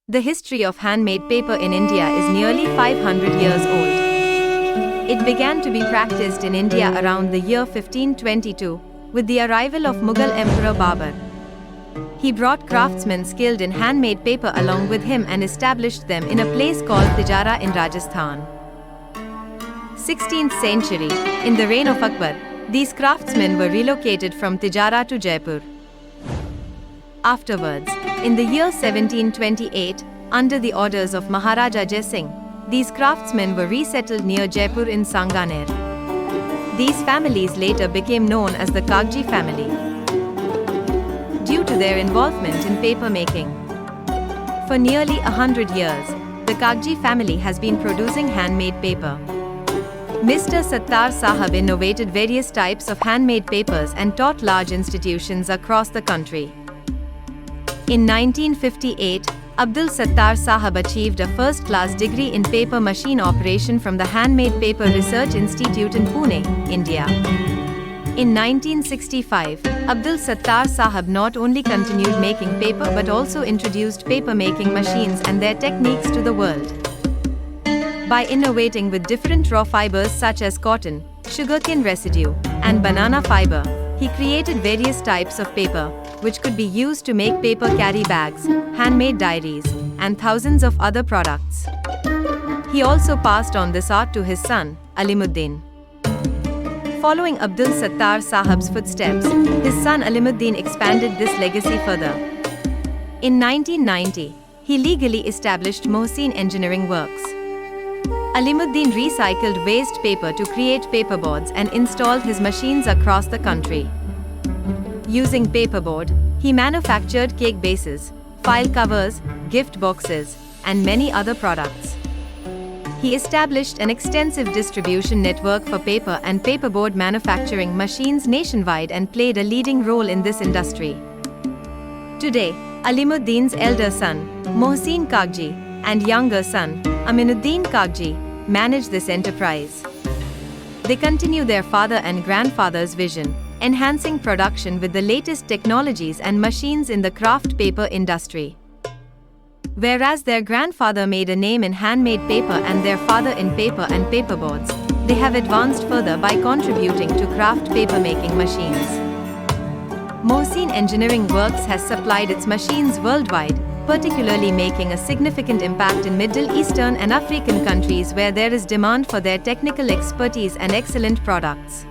The history of handmade paper in India is nearly 500 years old. It began to be practiced in India around the year 1522, with the arrival of Mughal Emperor Babur. He brought craftsmen skilled in handmade paper along with him and established them in a place called Tijara in Rajasthan. 16th century, in the reign of Akbar, these craftsmen were relocated from Tijara to Jaipur. Afterwards, in the year 1728, under the orders of Maharaja Jai Singh, these craftsmen were resettled near Jaipur in Sanganer. These families later became known as the Kagji family, due to their involvement in paper making. For nearly 100 years, the Kagji family has been producing handmade paper. Mr. Sattar Sahab innovated various types of handmade papers and taught large institutions across the country. In 1958, Abdul Sattar Sahab achieved a first-class degree in paper machine operation from the Handmade Paper Research Institute in Pune, India. In 1965, Abdul Sattar Sahab not only continued making paper but also introduced paper-making machines and their techniques to the world. By innovating with different raw fibers such as cotton, sugarcane residue, and banana fiber, he created various types of paper, which could be used to make paper carry bags, handmade diaries, and thousands of other products. He also passed on this art to his son, Alimuddin. Following Abdul Sattar Sahab's footsteps, his son Alimuddin expanded this legacy further. In 1990, he legally established Mohseen Engineering Works. Alimuddin recycled waste paper to create paperboards and installed his machines across the country. Using paperboard, he manufactured cake bases, file covers, gift boxes, and many other products. He established an extensive distribution network for paper and paperboard manufacturing machines nationwide and played a leading role in this industry. Today, Alimuddin's elder son, Mohseen Kagji, and younger son, Aminuddin Kagji, manage this enterprise. They continue their father and grandfather's vision, enhancing production with the latest technologies and machines in the craft paper industry. Whereas their grandfather made a name in handmade paper and their father in paper and paperboards, they have advanced further by contributing to craft paper-making machines. Mohseen Engineering Works has supplied its machines worldwide, particularly making a significant impact in Middle Eastern and African countries where there is demand for their technical expertise and excellent products.